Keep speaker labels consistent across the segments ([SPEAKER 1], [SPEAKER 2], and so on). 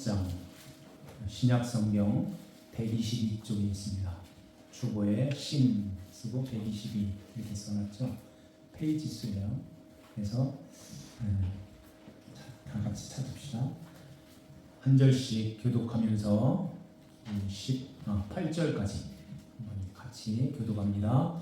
[SPEAKER 1] 8장 신약성경 122쪽에 있습니다. 주보에 신 쓰고 122 이렇게 써놨죠. 페이지 수예요. 그래서 다 같이 찾읍시다. 한 절씩 교독하면서 8절까지 같이 교독합니다.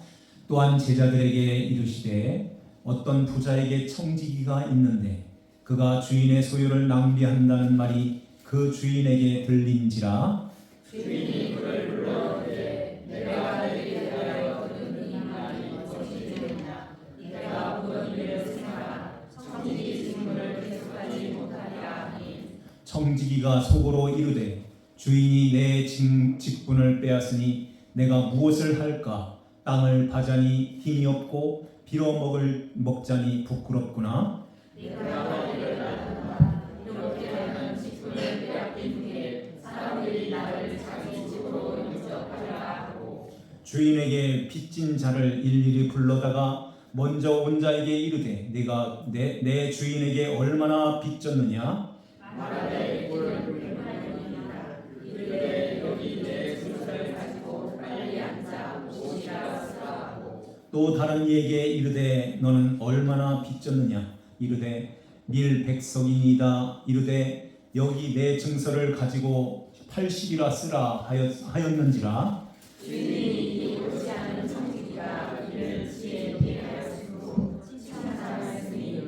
[SPEAKER 1] 또한 제자들에게 이르시되 어떤 부자에게 청지기가 있는데 그가 주인의 소유를 낭비한다는 말이 그 주인에게 들린지라.
[SPEAKER 2] 주인이 그를 불러오되 내가 너에게 대하여 들은 이 말이 무엇이냐. 내가 보던 일을 생각하라. 청지기 직분을 계속하지 못하리라 하니.
[SPEAKER 1] 청지기가 속으로 이르되 주인이 내 직분을 빼앗으니 내가 무엇을 할까. 땅을 파자니 힘이 없고 빌어먹자니 부끄럽구나.
[SPEAKER 2] 내가 이를 알았다. 이렇게 하면 직분을 빼앗긴 후에 사람들이 나를 자기 집으로 인접하리라 하고.
[SPEAKER 1] 주인에게 빚진 자를 일일이 불러다가 먼저 온 자에게 이르되 네가 내 주인에게 얼마나 빚졌느냐.
[SPEAKER 2] 말하되 이를 불평하였느니라. 이르되 여기 내 주소를 가지고 빨리 앉아 오시라 쓰라 하고.
[SPEAKER 1] 또 다른 이에게 이르되 너는 얼마나 빚졌느냐. 이르되 밀100석이니이다. 이르되 여기 내 증서를 가지고 80이라 쓰라 하였는지라.
[SPEAKER 2] 주인이 이 옳지 않은 청지기가 이를 지혜롭게 하였으므로 칭찬하였으니 이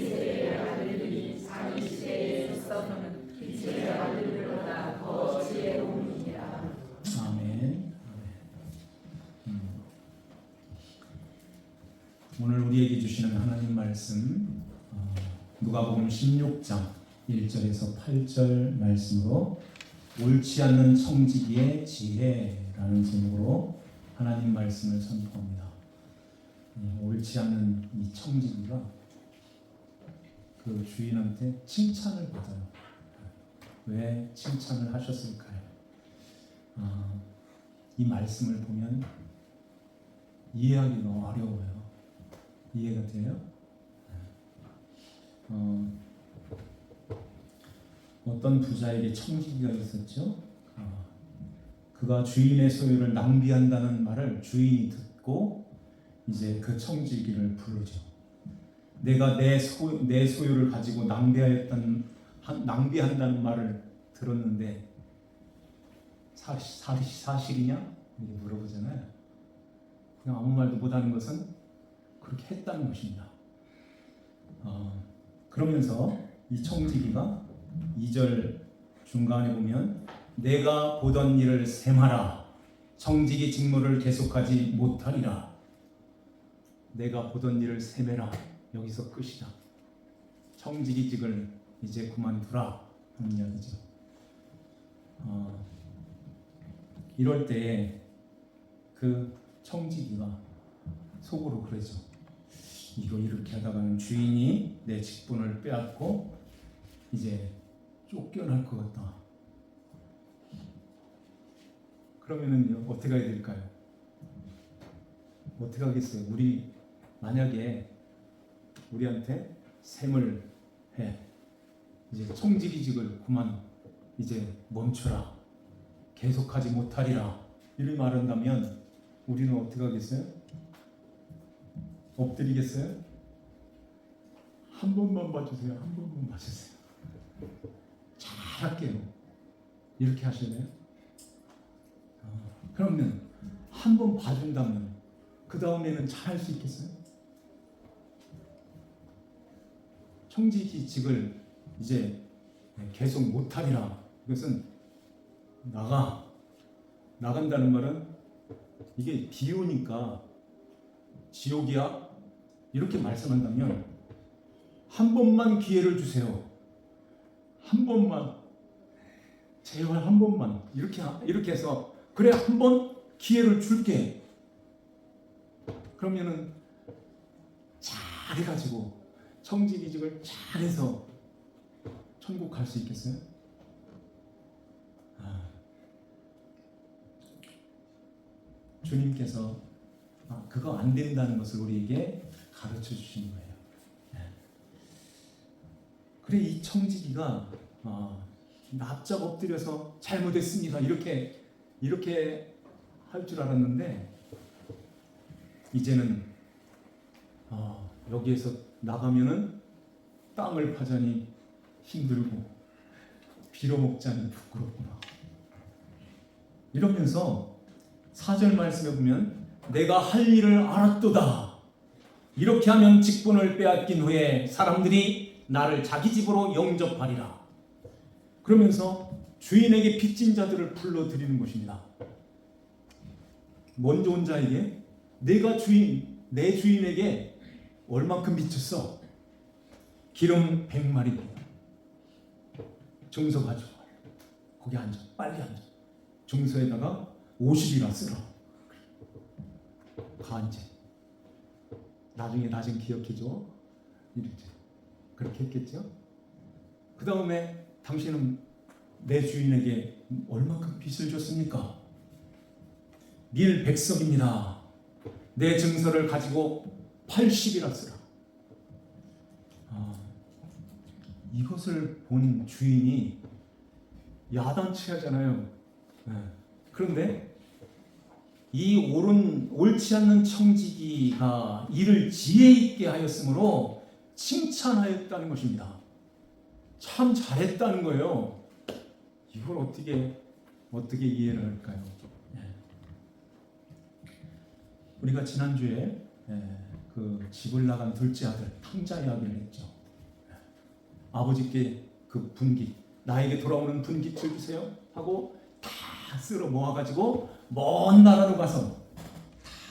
[SPEAKER 2] 세대의 아들들이 자기 시대에 있어서는 빛의 아들들보다 더 지혜로우니라.
[SPEAKER 1] 아멘. 오늘 우리에게 주시는 하나님 말씀 누가복음 16장 1절에서 8절 말씀으로 옳지 않는 청지기의 지혜라는 제목으로 하나님 말씀을 선포합니다. 옳지 않는 이 청지기가 그 주인한테 칭찬을 받아요. 왜 칭찬을 하셨을까요? 이 말씀을 보면 이해하기가 어려워요. 이해가 돼요? 어떤 부자에게 청지기가 있었죠. 그가 주인의 소유를 낭비한다는 말을 주인이 듣고 이제 그 청지기를 부르죠. 내가 내 소유를 가지고 낭비한다는 말을 들었는데 사실이냐? 이렇게 물어보잖아요. 그냥 아무 말도 못하는 것은 그렇게 했다는 것입니다. 그러면서 이 청지기가 2절 중간에 보면 내가 보던 일을 셈하라. 청지기 직무를 계속하지 못하리라. 내가 보던 일을 셈해라. 여기서 끝이다. 청지기직을 이제 그만두라 하는 이야기죠. 이럴 때 그 청지기가 속으로 그러죠. 이거 이렇게 하다가는 주인이 내 직분을 빼앗고 이제 쫓겨날 것 같다. 그러면은 어떻게 해야 될까요? 어떻게 하겠어요? 우리 만약에 우리한테 셈을 해. 이제 청지기직을 그만 이제 멈춰라. 계속하지 못하리라. 이를 말한다면 우리는 어떻게 하겠어요? 엎드리겠어요? 한 번만 봐주세요. 한 번만 봐주세요. 잘할게요. 이렇게 하실래요? 그러면 한 번 봐준다면 그 다음에는 잘할 수 있겠어요? 청지기직을 이제 계속 못하리라. 이것은 나간다는 말은 이게 비유니까 지옥이야? 이렇게 말씀한다면 한 번만 기회를 주세요. 한 번만. 제발 한 번만. 이렇게 해서 그래 한 번 기회를 줄게. 그러면은 잘해가지고 청지기직을 잘해서 천국 갈 수 있겠어요? 주님께서 그거 안 된다는 것을 우리에게 가르쳐 주신 거예요. 그래 이 청지기가 납작 엎드려서 잘못했습니다. 이렇게 할 줄 알았는데 이제는 여기에서 나가면은 땅을 파자니 힘들고 빌어먹자니 부끄럽구나. 이러면서 4절 말씀에 보면 내가 할 일을 알았도다. 이렇게 하면 직분을 빼앗긴 후에 사람들이 나를 자기 집으로 영접하리라. 그러면서 주인에게 빚진 자들을 불러들이는 것입니다. 먼저 온 자에게 내 주인에게 얼만큼 빚졌어? 기름 100마리입니다. 정서 가져와. 거기 앉아. 빨리 앉아. 정서에다가 50이나 쓰라. 가 앉아. 나중에 기억해줘. 이랬죠. 그렇게 했겠죠. 그 다음에 당신은 내 주인에게 얼마큼 빚을 줬습니까? 밀 100석입니다. 내 증서를 가지고 80이라 쓰라. 이것을 본 주인이 야단치 하잖아요. 그런데 이 옳지 않는 청지기가 이를 지혜 있게 하였으므로 칭찬하였다는 것입니다. 참 잘했다는 거예요. 이걸 어떻게 이해를 할까요? 우리가 지난주에 그 집을 나간 둘째 아들 탕자 이야기를 했죠. 아버지께 그 분깃, 나에게 돌아오는 분깃을 주세요 하고 다 쓸어 모아가지고 먼 나라로 가서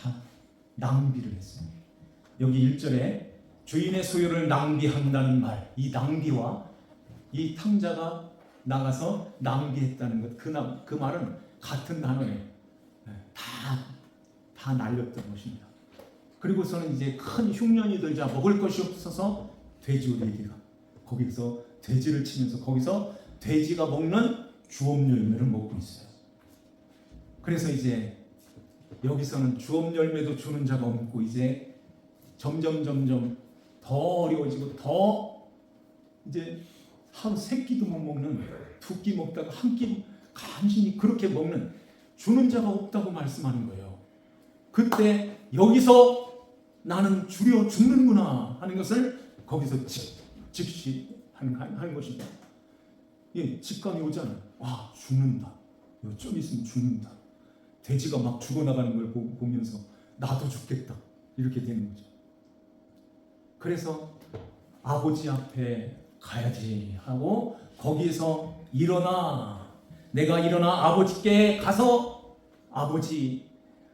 [SPEAKER 1] 다 낭비를 했어요. 여기 1절에 주인의 소유를 낭비한다는 말, 이 낭비와 이 탕자가 나가서 낭비했다는 것, 그 말은 같은 단어예요. 다 날렸던 것입니다. 그리고서는 이제 큰 흉년이 들자 먹을 것이 없어서 돼지우리에게가 거기서 돼지를 치면서 거기서 돼지가 먹는 주업 열매를 먹고 있어요. 그래서 이제 여기서는 주업 열매도 주는 자가 없고 이제 점점 더 어려워지고 더 이제 하루 3끼도 못 먹는, 2끼 먹다가 1끼 간신히 그렇게 먹는 주는 자가 없다고 말씀하는 거예요. 그때 여기서 나는 줄여 죽는구나 하는 것을 거기서 즉시 하는 것입니다. 예, 직감이 오잖아요. 와, 죽는다. 좀 있으면 죽는다. 돼지가 막 죽어나가는 걸 보면서 나도 죽겠다. 이렇게 되는 거죠. 그래서 아버지 앞에 가야지 하고 거기에서 내가 일어나 아버지께 가서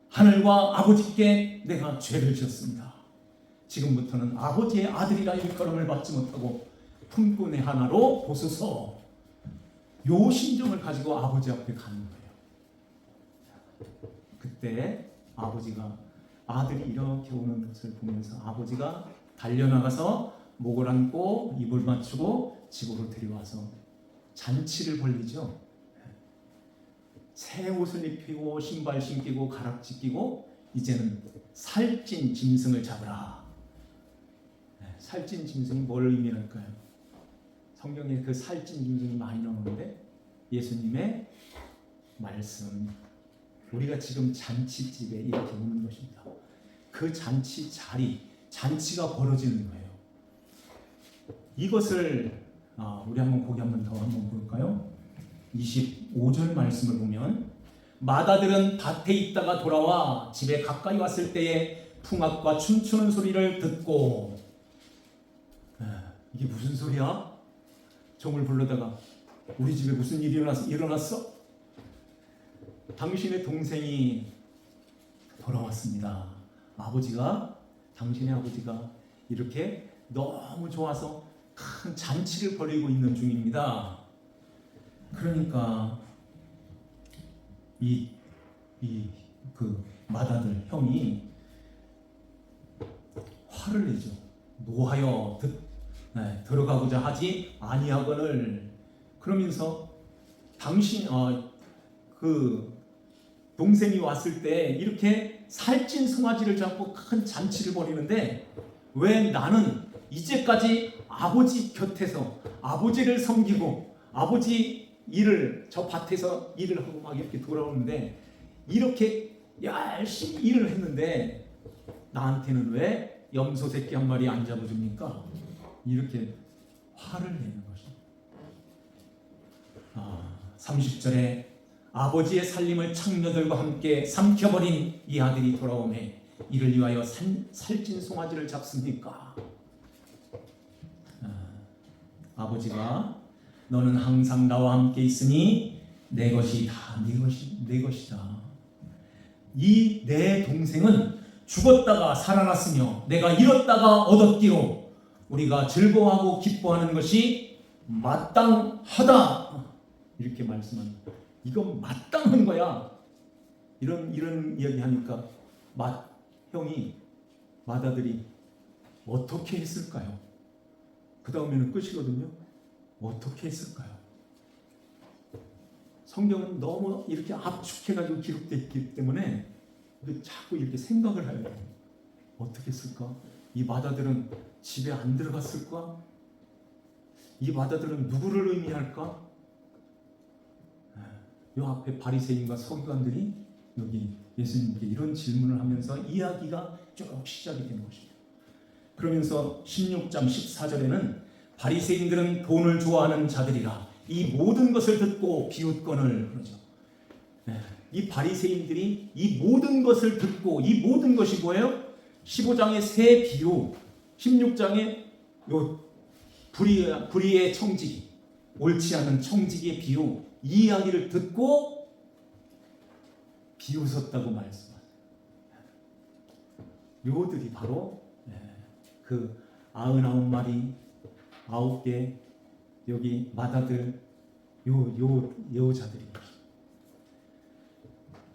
[SPEAKER 1] 하늘과 아버지께 내가 죄를 지었습니다. 지금부터는 아버지의 아들이라 일컬음을 받지 못하고 품꾼의 하나로 보소서. 요 심정을 가지고 아버지 앞에 가는 거예요. 그때 아들이 이렇게 오는 것을 보면서 아버지가 달려나가서 목을 안고 입을 맞추고 집으로 데려와서 잔치를 벌리죠. 새 옷을 입히고 신발 신기고 가락지 끼고 이제는 살찐 짐승을 잡으라. 살찐 짐승이 뭘 의미할까요? 성경에 그 살찐 짐승이 많이 나오는데 예수님의 말씀, 우리가 지금 잔치집에 이렇게 오는 것입니다. 그 잔치 자리, 잔치가 벌어지는 거예요. 이것을 우리 거기 한번 볼까요? 25절 말씀을 보면 마다들은 밭에 있다가 돌아와 집에 가까이 왔을 때에 풍악과 춤추는 소리를 듣고 이게 무슨 소리야? 종을 불러다가 우리 집에 무슨 일이 일어났어? 당신의 동생이 돌아왔습니다. 당신의 아버지가 이렇게 너무 좋아서 큰 잔치를 벌이고 있는 중입니다. 그러니까 그 맏아들 형이 화를 내죠. 노하여 들어가고자 하지 아니하거늘. 그러면서 그 동생이 왔을 때 이렇게 살찐 송아지를 잡고 큰 잔치를 벌이는데 왜 나는 이제까지 아버지 곁에서 아버지를 섬기고 아버지 저 밭에서 일을 하고 막 이렇게 돌아오는데 이렇게 열심히 일을 했는데 나한테는 왜 염소 새끼 한 마리 안 잡아줍니까? 이렇게 화를 내는 것입니다. 30절에 아버지의 살림을 창녀들과 함께 삼켜버린 이 아들이 돌아오매 이를 위하여 살찐 송아지를 잡습니까? 아버지가 너는 항상 나와 함께 있으니 내 것이 다 내 것이다. 이 내 동생은 죽었다가 살아났으며 내가 잃었다가 얻었기로 우리가 즐거워하고 기뻐하는 것이 마땅하다. 이렇게 말씀합니다. 이건 마땅한 거야. 이런 이야기 하니까 형이 맏아들이 어떻게 했을까요? 그 다음에는 끝이거든요. 어떻게 했을까요? 성경은 너무 이렇게 압축해가지고 기록되어 있기 때문에 자꾸 이렇게 생각을 해야 돼요. 어떻게 했을까? 이 맏아들은 집에 안 들어갔을까? 이 맏아들은 누구를 의미할까? 요 앞에 바리새인과 서기관들이 여기 예수님께 이런 질문을 하면서 이야기가 쭉 시작이 되는 것입니다. 그러면서 16장 14절에는 바리새인들은 돈을 좋아하는 자들이라 이 모든 것을 듣고 비웃거늘 그러죠. 이 바리새인들이 이 모든 것을 듣고 이 모든 것이 뭐예요? 15장의 새 비유, 16장의 요 불의의 청지기, 옳지 않은 청지기의 비유, 이 이야기를 듣고 비웃었다고 말씀하세요. 요들이 바로 그 99마리 9개 여기 맏아들 여자들입니다.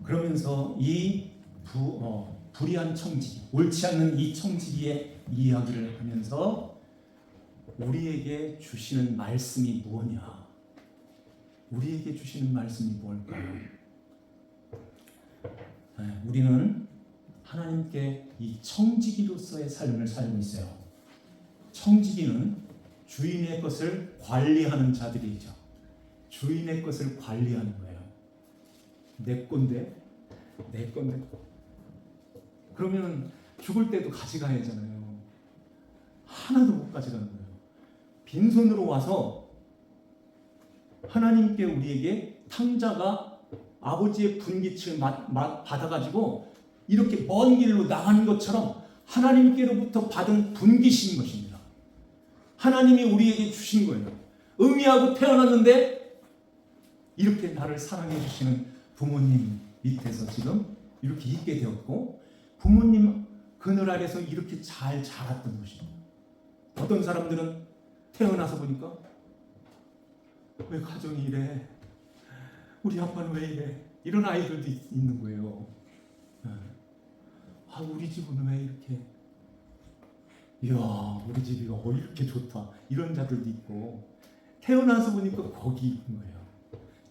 [SPEAKER 1] 그러면서 이 불의한 청지기, 옳지 않는 이 청지기의 이야기를 하면서 우리에게 주시는 말씀이 무엇이냐? 우리에게 주시는 말씀이 뭘까요? 우리는 하나님께 이 청지기로서의 삶을 살고 있어요. 청지기는 주인의 것을 관리하는 자들이죠. 주인의 것을 관리하는 거예요. 내 건데. 그러면 죽을 때도 가져가야 하잖아요. 하나도 못 가져가는 거예요. 빈손으로 와서 하나님께 우리에게 탕자가 아버지의 분깃을 받아가지고 이렇게 먼 길로 나가는 것처럼 하나님께로부터 받은 분깃인 것입니다. 하나님이 우리에게 주신 거예요. 의미하고 태어났는데 이렇게 나를 사랑해 주시는 부모님 밑에서 지금 이렇게 있게 되었고 부모님 그늘 아래서 이렇게 잘 자랐던 것입니다. 어떤 사람들은 태어나서 보니까 왜 가정이 이래? 우리 아빠는 왜 이래? 이런 아이들도 있는 거예요. 우리 집은 왜 이렇게? 이야, 우리 집이 이렇게 좋다. 이런 자들도 있고 태어나서 보니까 거기 있는 거예요.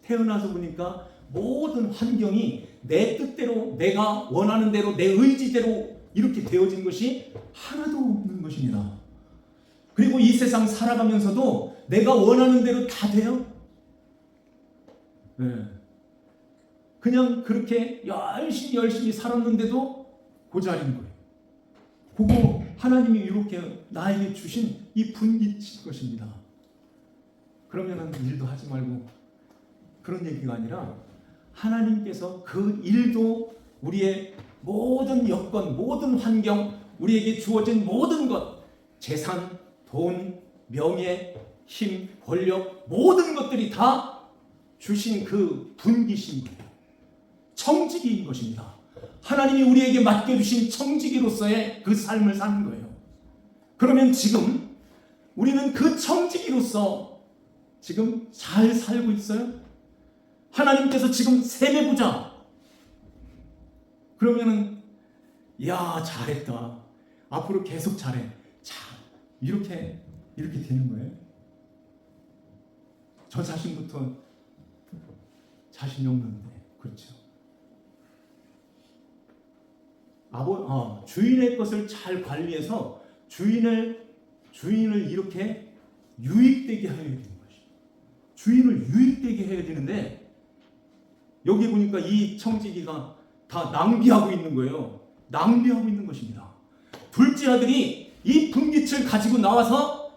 [SPEAKER 1] 태어나서 보니까 모든 환경이 내 뜻대로 내가 원하는 대로 내 의지대로 이렇게 되어진 것이 하나도 없는 것입니다. 그리고 이 세상 살아가면서도 내가 원하는 대로 다 돼요? 그냥 그렇게 열심히 살았는데도 고자린 거예요. 그거 하나님이 이렇게 나에게 주신 이 분깃일 것입니다. 그러면은 일도 하지 말고 그런 얘기가 아니라 하나님께서 그 일도 우리의 모든 여건, 모든 환경, 우리에게 주어진 모든 것, 재산, 돈, 명예, 힘, 권력, 모든 것들이 다 주신 그 분깃인 거예요. 청지기인 것입니다. 하나님이 우리에게 맡겨주신 청지기로서의 그 삶을 사는 거예요. 그러면 지금 우리는 그 청지기로서 지금 잘 살고 있어요? 하나님께서 지금 세배 보자. 그러면은 야 잘했다. 앞으로 계속 잘해. 자 이렇게 되는 거예요. 저 자신부터 자신이 없는데 그렇죠. 주인의 것을 잘 관리해서 주인을 이렇게 유익되게 하여야 되는 것이죠. 주인을 유익되게 해야 되는데 여기 보니까 이 청지기가 다 낭비하고 있는 거예요. 낭비하고 있는 것입니다. 둘째 아들이 이 분깃을 가지고 나와서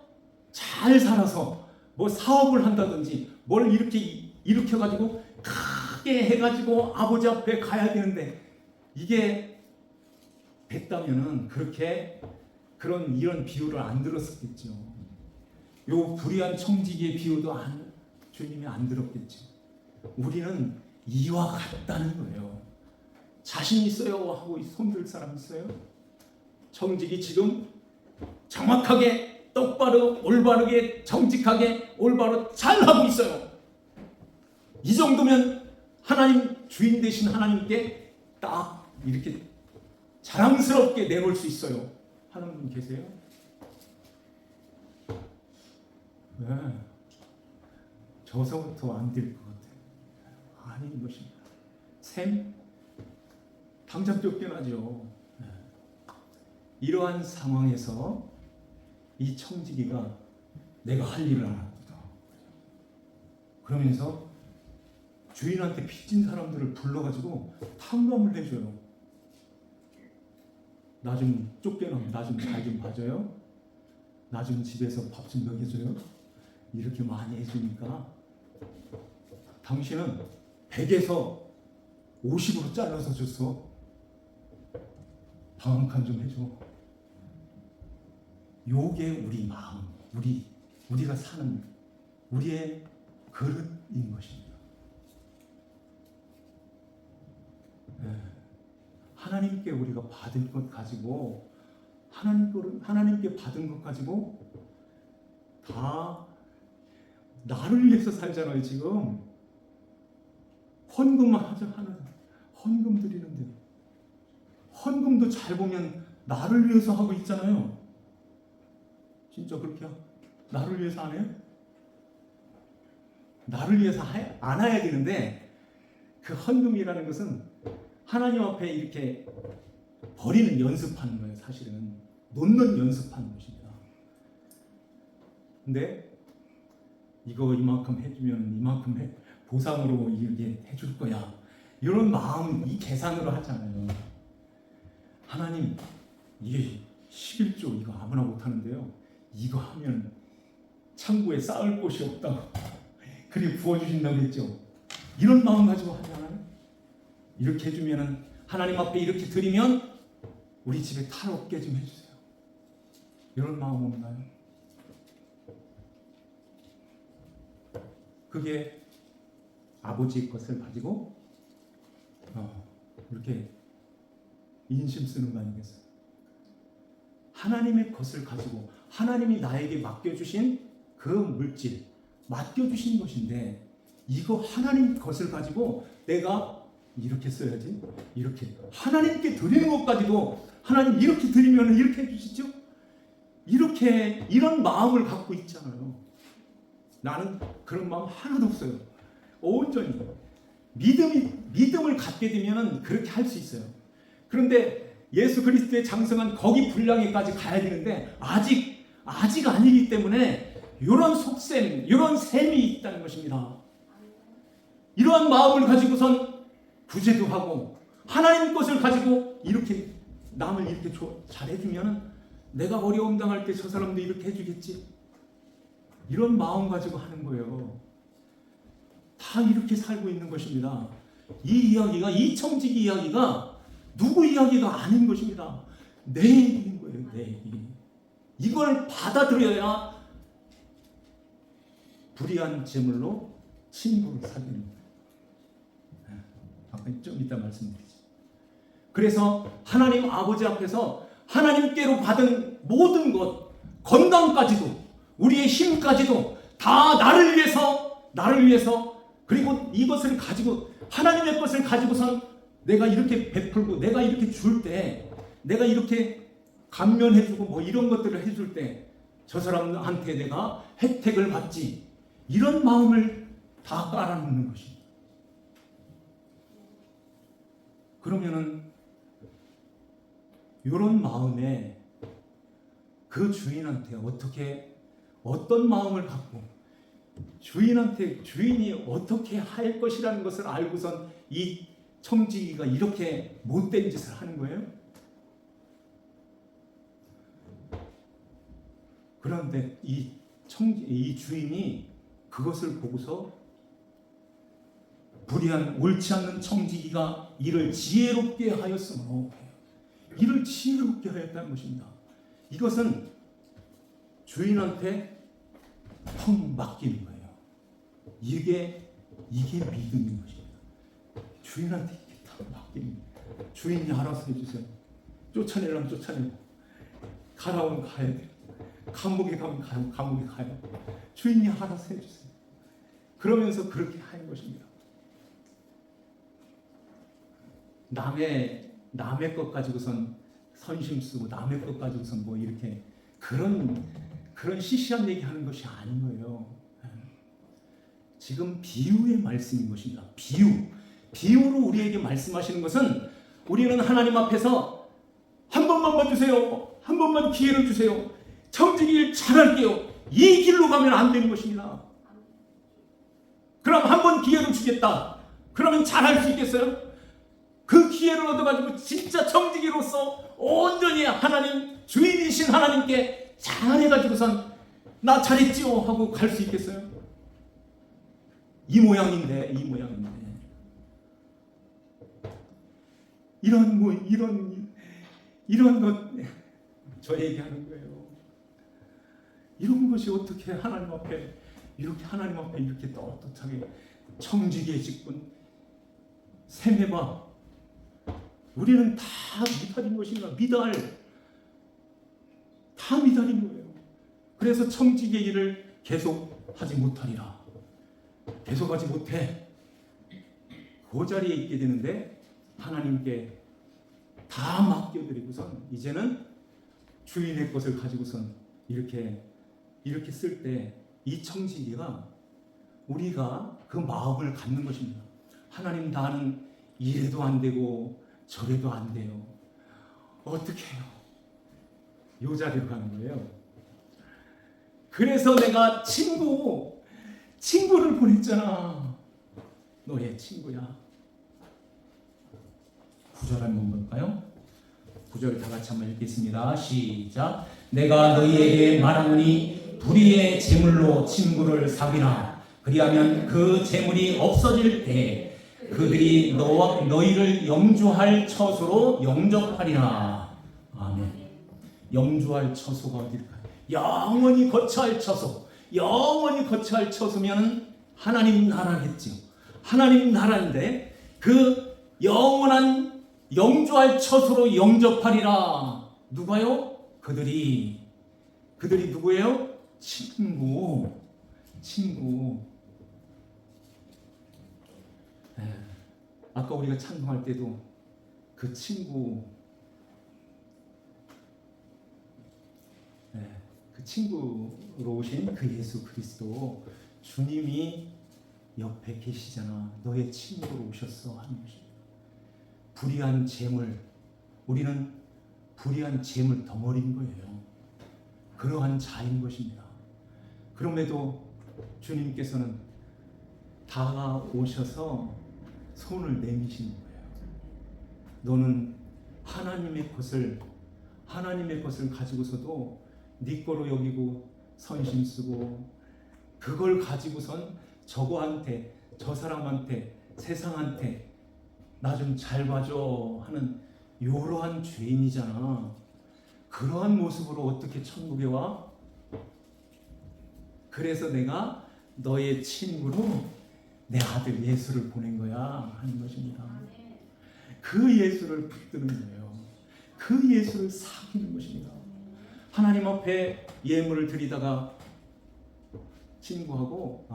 [SPEAKER 1] 잘 살아서 뭐 사업을 한다든지 뭘 이렇게 일으켜가지고 크게 해가지고 아버지 앞에 가야 되는데 이게 됐다면은 그렇게 이런 비유를 안 들었었겠죠. 요 불의한 청지기의 비유도 주님이 안 들었겠죠. 우리는 이와 같다는 거예요. 자신 있어요 하고 손들 사람 있어요? 청지기 지금 정확하게 똑바로 올바르게 정직하게 올바로 잘하고 있어요. 이 정도면 하나님 주인 되신 하나님께 딱 이렇게 자랑스럽게 내놓을 수 있어요 하는 분 계세요? 네. 저서부터 안 될 것 같아요. 아닌 것입니다. 샘 당장 쫓겨나죠. 네. 이러한 상황에서 이 청지기가 내가 할 일을 안 합니다. 그러면서 주인한테 빚진 사람들을 불러가지고 탕감을 해줘요. 나 좀 쫓겨나면 나 좀 잘 좀 봐줘요. 나 좀 집에서 밥 좀 먹여줘요. 이렇게 많이 해주니까 당신은 100에서 50으로 잘라서 줬어. 밥 한 칸 좀 해줘. 요게 우리 마음, 우리가 사는 우리의 그릇인 것입니다. 네. 하나님께 우리가 받은 것 가지고 하나님께 받은 것 가지고 다 나를 위해서 살잖아요. 지금 헌금만 하는 헌금 드리는데 헌금도 잘 보면 나를 위해서 하고 있잖아요. 진짜 그렇게 나를 위해서 안 해요? 나를 위해서 안 해야 되는데 그 헌금이라는 것은 하나님 앞에 이렇게 버리는 연습하는 거예요. 사실은 놓는 연습하는 것입니다. 근데 이거 이만큼 해주면 이만큼 보상으로 이게 해줄 거야. 이런 마음, 이 계산으로 하잖아요. 하나님, 이게 11조 이거 아무나 못하는데요. 이거 하면 창고에 쌓을 곳이 없다고 그리 부어주신다고 했죠. 이런 마음 가지고 하잖아요. 이렇게 해주면 하나님 앞에 이렇게 드리면 우리 집에 탈 없게 좀 해주세요. 이런 마음 없나요? 그게 아버지의 것을 가지고 이렇게 인심 쓰는 거 아니겠어요? 하나님의 것을 가지고 하나님이 나에게 맡겨주신 그 물질 맡겨주신 것인데 이거 하나님 것을 가지고 내가 이렇게 써야지 이렇게 하나님께 드리는 것까지도 하나님 이렇게 드리면 이렇게 해주시죠? 이렇게 이런 마음을 갖고 있잖아요. 나는 그런 마음 하나도 없어요. 온전히 믿음을 갖게 되면 그렇게 할 수 있어요. 그런데 예수 그리스도의 장성한 거기 분량에까지 가야 되는데 아직 아니기 때문에 이런 속셈, 이런 셈이 있다는 것입니다. 이러한 마음을 가지고선 구제도 하고 하나님 것을 가지고 이렇게 남을 이렇게 잘해주면 내가 어려움 당할 때 저 사람도 이렇게 해주겠지. 이런 마음 가지고 하는 거예요. 다 이렇게 살고 있는 것입니다. 이 이야기가 이 청지기 이야기가 누구 이야기가 아닌 것입니다. 내 얘기인 거예요. 내 얘기. 이걸 받아들여야 불의한 제물로 친구를 사귀는 거예요. 아까 좀 이따 말씀드리죠. 그래서 하나님 아버지 앞에서 하나님께로 받은 모든 것, 건강까지도 우리의 힘까지도 다 나를 위해서 그리고 이것을 가지고 하나님의 것을 가지고선 내가 이렇게 베풀고 내가 이렇게 줄 때 내가 이렇게 감면해주고 뭐 이런 것들을 해줄 때 저 사람한테 내가 혜택을 받지 이런 마음을 다 깔아놓는 것입니다. 그러면은 이런 마음에 그 주인한테 어떤 마음을 갖고 주인한테 주인이 어떻게 할 것이라는 것을 알고선 이 청지기가 이렇게 못된 짓을 하는 거예요? 그런데 이 주인이 그것을 보고서 불의한 옳지 않는 청지기가 이를 지혜롭게 하였으므로 이를 지혜롭게 하였다는 것입니다. 이것은 주인한테 펑 맡기는 거예요. 이게 믿음인 것입니다. 주인한테 이렇게 다 맡기는 거예요. 주인이 알아서 해주세요. 쫓아내려면 쫓아내고 가라오면 가야 돼요. 감옥에 가면 감옥에 가요. 주인이 알아서 해주세요. 그러면서 그렇게 하는 것입니다. 남의 것 가지고선 선심 쓰고 남의 것 가지고선 뭐 이렇게 그런 시시한 얘기하는 것이 아닌 거예요. 지금 비유의 말씀인 것입니다. 비유로 우리에게 말씀하시는 것은 우리는 하나님 앞에서 한 번만 봐주세요. 한 번만 기회를 주세요. 청지기를 잘할게요. 이 길로 가면 안 되는 것입니다. 그럼 한 번 기회를 주겠다. 그러면 잘할 수 있겠어요? 그 기회를 얻어가지고 진짜 청지기로서 온전히 하나님 주인이신 하나님께 잘해가지고선 나 잘했지요 하고 갈 수 있겠어요? 이 모양인데 이런 것 저에게 하는 거예요. 이런 것이 어떻게 하나님 앞에 이렇게 떳떳하게 청지기의 직분 셈해봐. 우리는 다 미달인 것인가? 다 미달인 거예요. 그래서 청지기의 일을 계속 하지 못하리라. 계속하지 못해. 그 자리에 있게 되는데 하나님께 다 맡겨드리고선 이제는 주인의 것을 가지고선 이렇게 쓸 때 이 청지기가 우리가 그 마음을 갖는 것입니다. 하나님 나는 이래도 안 되고 저래도 안 돼요. 어떻게 해요? 이 자리로 가는 거예요. 그래서 내가 친구를 보냈잖아. 너의 친구야. 9절 한번 볼까요? 9절 다 같이 한번 읽겠습니다. 시작. 내가 너희에게 말하노니 불의의 재물로 친구를 사귀라. 그리하면 그 재물이 없어질 때 그들이 너희를 영주할 처소로 영접하리라. 아멘. 영주할 처소가 어딜까요? 영원히 거처할 처소. 영원히 거처할 처소면 하나님 나라겠지요. 하나님 나라인데 그 영원한 영주할 처소로 영접하리라. 누가요? 그들이 누구예요? 친구. 네. 아까 우리가 찬송할 때도 그 친구, 네. 그 친구로 오신 그 예수 그리스도 주님이 옆에 계시잖아. 너의 친구로 오셨어 하는 것입니다. 불의한 재물, 우리는 불의한 재물 덩어리인 거예요. 그러한 자인 것입니다. 그럼에도 주님께서는 다가오셔서 손을 내미시는 거예요. 너는 하나님의 것을 가지고서도 네 거로 여기고 선심 쓰고 그걸 가지고선 저거한테, 저 사람한테, 세상한테 나 좀 잘 봐줘 하는 이러한 죄인이잖아. 그러한 모습으로 어떻게 천국에 와? 그래서 내가 너의 친구로 내 아들 예수를 보낸 거야 하는 것입니다. 그 예수를 붙드는 거예요. 그 예수를 사귀는 것입니다. 하나님 앞에 예물을 드리다가 친구하고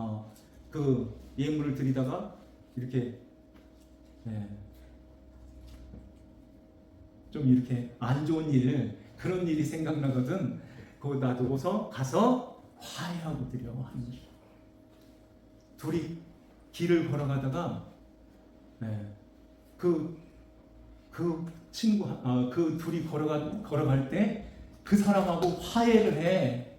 [SPEAKER 1] 그 예물을 드리다가 이렇게 좀 이렇게 안 좋은 그런 일이 생각나거든. 그거 놔두고서 가서 화해하고 드려 하는 거죠. 둘이 길을 걸어가다가 그 친구 그 둘이 걸어갈 때 그 사람하고 화해를 해.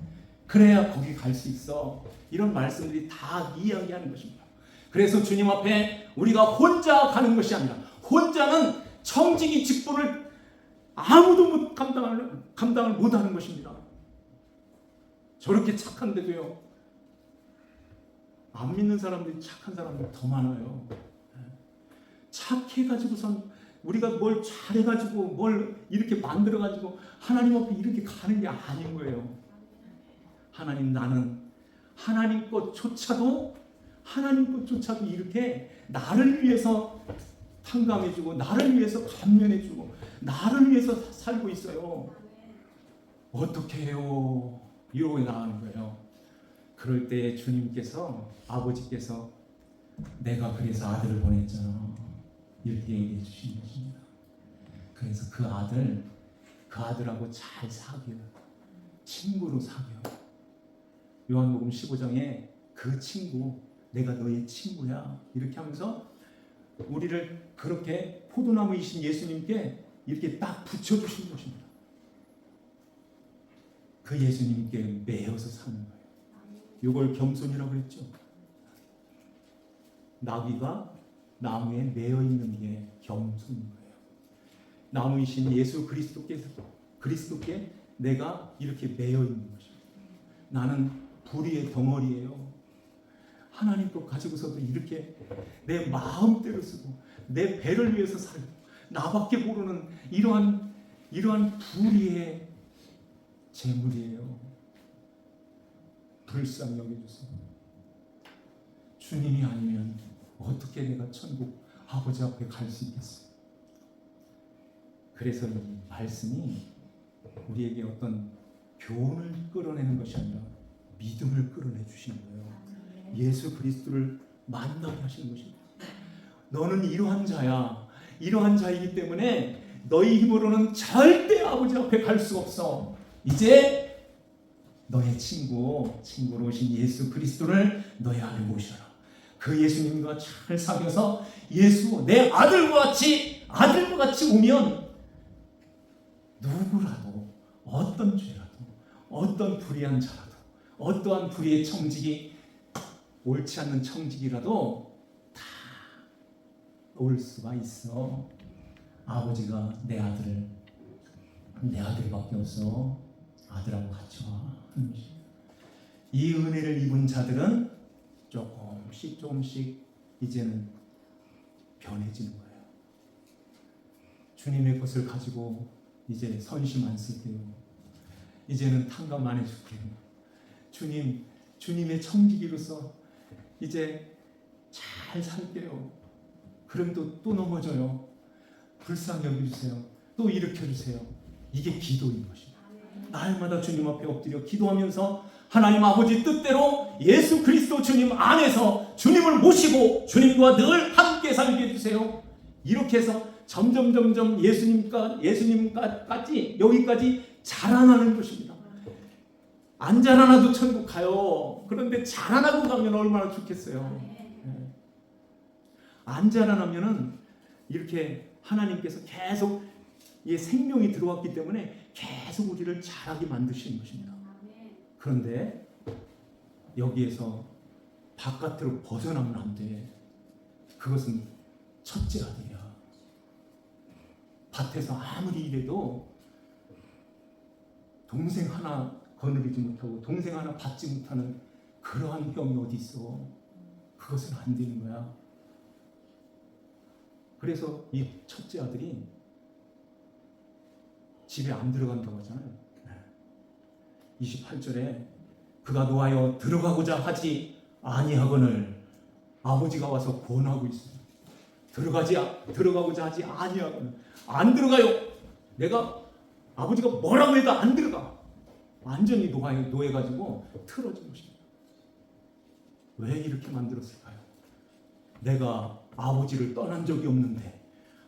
[SPEAKER 1] 그래야 거기 갈 수 있어. 이런 말씀들이 다 이야기하는 것입니다. 그래서 주님 앞에 우리가 혼자 가는 것이 아니라, 혼자는 청지기 직분을 아무도 감당을 못하는 것입니다. 저렇게 착한데도요, 안 믿는 사람들이 착한 사람들 더 많아요. 착해가지고선 우리가 뭘 잘해가지고 뭘 이렇게 만들어가지고 하나님 앞에 이렇게 가는 게 아닌 거예요. 하나님, 나는 하나님 것조차도 이렇게 나를 위해서 탕감해주고, 나를 위해서 감면해주고, 나를 위해서 살고 있어요. 어떻게 해요? 이러고 나가는 거예요. 그럴 때 주님께서, 아버지께서 내가 그래서 아들을 보냈잖아, 이렇게 얘기해 주시는 것입니다. 그래서 그 아들하고 잘 사귀어요. 친구로 사귀어요. 요한복음 15장에 그 친구, 내가 너의 친구야, 이렇게 하면서 우리를 그렇게 포도나무이신 예수님께 이렇게 딱 붙여주신 것입니다. 그 예수님께 매여서 사는 거예요. 이걸 겸손이라고 그랬죠. 나귀가 나무에 매여 있는 게 겸손인 거예요. 나무이신 예수 그리스도께 내가 이렇게 매여 있는 것입니다. 나는 불의의 덩어리예요. 하나님 것 가지고서도 이렇게 내 마음대로 쓰고 내 배를 위해서 살고 나밖에 모르는 이러한 불의의 재물이에요. 불쌍히 여겨주세요. 주님이 아니면 어떻게 내가 천국 아버지 앞에 갈 수 있겠어요? 그래서 이 말씀이 우리에게 어떤 교훈을 끌어내는 것이 아니라 믿음을 끌어내 주시는 거예요. 예수 그리스도를 만나게 하시는 것입니다. 너는 이러한 자야. 이러한 자이기 때문에 너희 힘으로는 절대 아버지 앞에 갈 수 없어. 이제 너의 친구로 오신 예수 그리스도를 너희 안에 모셔라. 그 예수님과 잘 사귀어서 예수, 내 아들과 같이 오면 누구라도, 어떤 죄라도, 어떤 불의한 자라도, 어떠한 불의의 청직이, 옳지 않는 청직이라도 다 올 수가 있어. 아버지가 내 아들밖에 없어. 아들하고 같이 와. 이 은혜를 입은 자들은 조금씩 이제는 변해지는 거예요. 주님의 것을 가지고 이제 선심 안 쓸게요. 이제는 탕감 안 해줄게요. 주님의 청지기로서 이제 잘 살게요. 그럼 또 넘어져요. 불쌍히 여겨주세요. 또 일으켜주세요. 이게 기도인 것입니다. 날마다 주님 앞에 엎드려 기도하면서 하나님 아버지 뜻대로 예수 그리스도 주님 안에서 주님을 모시고 주님과 늘 함께 살게 해주세요. 이렇게 해서 점점 예수님까지 여기까지 자라나는 것입니다. 안 자라나도 천국 가요. 그런데 자라나고 가면 얼마나 좋겠어요. 안 자라나면은 이렇게 하나님께서 계속 이 생명이 들어왔기 때문에 계속 우리를 자라게 만드시는 것입니다. 그런데 여기에서 바깥으로 벗어나면 안 돼. 그것은 첫째 아들이야. 밭에서 아무리 일해도 동생 하나 거느리지 못하고 동생 하나 받지 못하는 그러한 형이 어디 있어. 그것은 안 되는 거야. 그래서 이 첫째 아들이 집에 안 들어간다고 하잖아요. 28절에 그가 노하여 들어가고자 하지 아니하거늘 아버지가 와서 권하고 있어요. 들어가고자 하지 아니하거늘 안 들어가요. 내가 아버지가 뭐라고 해도 안 들어가. 완전히 노해가지고 틀어진 것입니다. 왜 이렇게 만들었을까요? 내가 아버지를 떠난 적이 없는데,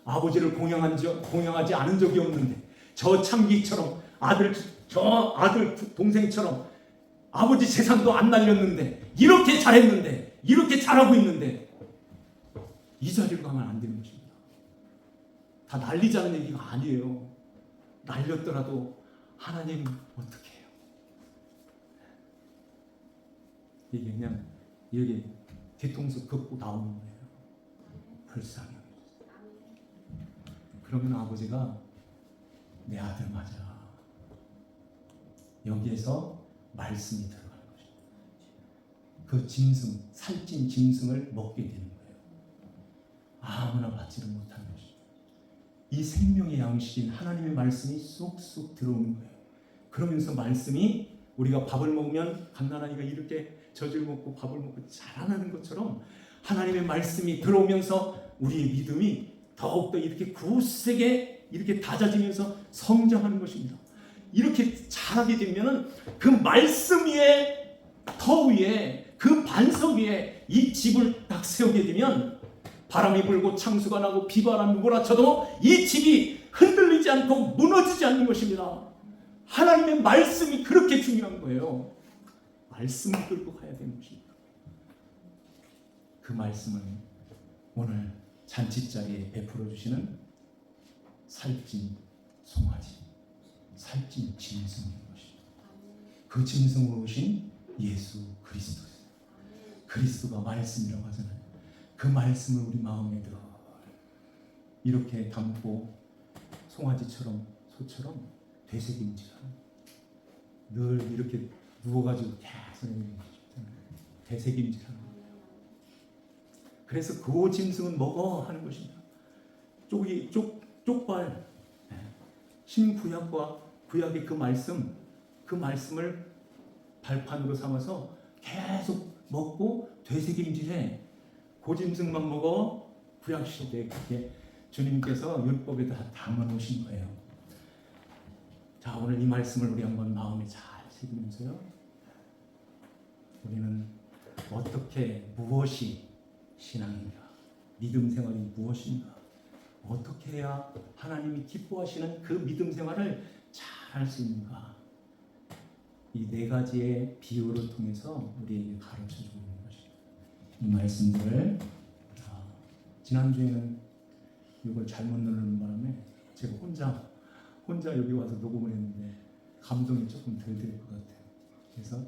[SPEAKER 1] 아버지를 공양하지 않은 적이 없는데, 저 창기처럼 저 아들 동생처럼 아버지 재산도 안 날렸는데, 이렇게 잘했는데, 이렇게 잘하고 있는데 이 자리로 가면 안 되는 것입니다. 다 날리자는 얘기가 아니에요. 날렸더라도 하나님 어떻게 해요? 이게 그냥 이렇게 뒤통수 긋고 나오는 거예요. 불쌍해. 그러면 아버지가 내 아들 맞아. 여기에서 말씀이 들어가는 것입니다. 그 짐승, 살찐 짐승을 먹게 되는 거예요. 아무나 받지를 못하는 것입니다. 이 생명의 양식인 하나님의 말씀이 쏙쏙 들어오는 거예요. 그러면서 말씀이 우리가 밥을 먹으면 갓난아이가 이렇게 젖을 먹고 밥을 먹고 자라나는 것처럼 하나님의 말씀이 들어오면서 우리의 믿음이 더욱더 이렇게 굳세게 이렇게 다져지면서 성장하는 것입니다. 이렇게 자라게 되면은 그 말씀 위에, 터 위에, 그 반석 위에 이 집을 딱 세우게 되면 바람이 불고 창수가 나고 비바람이 몰아쳐도 이 집이 흔들리지 않고 무너지지 않는 것입니다. 하나님의 말씀이 그렇게 중요한 거예요. 말씀을 끌고 가야 되는 것입니다. 그 말씀을 오늘 잔치자리에 베풀어 주시는 살찐 송아지, 살찐 짐승인 것입니다. 그 짐승으로 오신 예수 그리스도예요. 그리스도가 말씀이라고 하잖아요. 그 말씀을 우리 마음에 늘 이렇게 담고 송아지처럼, 소처럼 되새김질하는, 늘 이렇게 누워가지고 계속 되새김질하는 거예요. 그래서 그 짐승은 먹어 하는 것입니다. 쪽발, 신구약과 구약의 그 말씀을 발판으로 삼아서 계속 먹고 되새김질해. 그 짐승만 먹어. 구약 시대에 그렇게 주님께서 율법에다 담아 놓으신 거예요. 자, 오늘 이 말씀을 우리 한번 마음에 잘 새기면서요. 우리는 어떻게, 무엇이 신앙인가? 믿음 생활이 무엇인가? 어떻게 해야 하나님이 기뻐하시는 그 믿음 생활을 잘 할 수 있는가? 이 네 가지의 비유를 통해서 우리에게 가르쳐 주고 있는 것입니다. 이 말씀들을 지난주에는 이걸 잘못 누르는 바람에 제가 혼자 여기 와서 녹음을 했는데 감동이 조금 덜 될 것 같아요. 그래서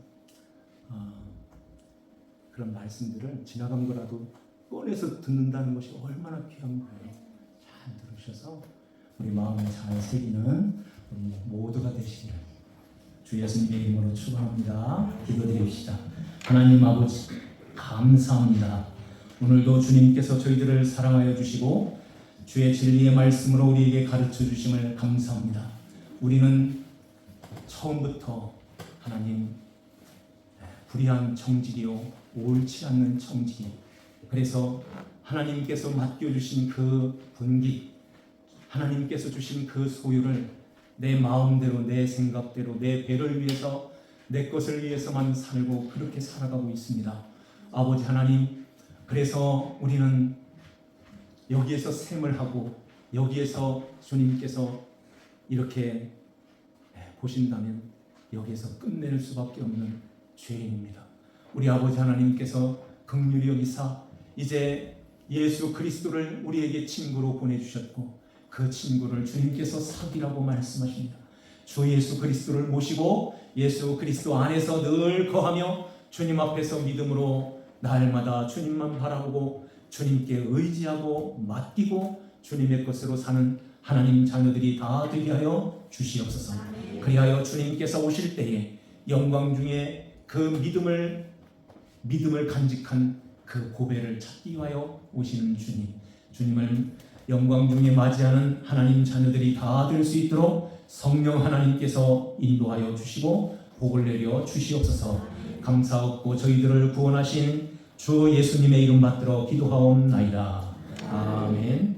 [SPEAKER 1] 그런 말씀들을 지나간 거라도 꺼내서 듣는다는 것이 얼마나 귀한 거예요. 잘 들으셔서 우리 마음에 잘 새기는 우리 모두가 되시기를 주 예수님의 이름으로 축원합니다. 기도드립시다. 하나님 아버지 감사합니다. 오늘도 주님께서 저희들을 사랑하여 주시고 주의 진리의 말씀으로 우리에게 가르쳐 주심을 감사합니다. 우리는 처음부터 하나님 불의한 청질이요 옳지 않는 청질, 그래서 하나님께서 맡겨주신 그 분기, 하나님께서 주신 그 소유를 내 마음대로, 내 생각대로, 내 배를 위해서, 내 것을 위해서만 살고 그렇게 살아가고 있습니다. 아버지 하나님, 그래서 우리는 여기에서 셈을 하고 여기에서 주님께서 이렇게 보신다면 여기에서 끝낼 수밖에 없는 죄인입니다. 우리 아버지 하나님께서 긍휼히 여기사 이제 예수 그리스도를 우리에게 친구로 보내주셨고 그 친구를 주님께서 사귀라고 말씀하십니다. 주 예수 그리스도를 모시고 예수 그리스도 안에서 늘 거하며 주님 앞에서 믿음으로 날마다 주님만 바라보고 주님께 의지하고 맡기고 주님의 것으로 사는 하나님 자녀들이 다 되게 하여 주시옵소서. 그리하여 주님께서 오실 때에 영광 중에 그 믿음을 간직한 그 고배를 찾기 위하여 오시는 주님을 영광 중에 맞이하는 하나님 자녀들이 다 될 수 있도록 성령 하나님께서 인도하여 주시고 복을 내려 주시옵소서. 감사하고 저희들을 구원하신 주 예수님의 이름 받들어 기도하옵나이다. 아멘.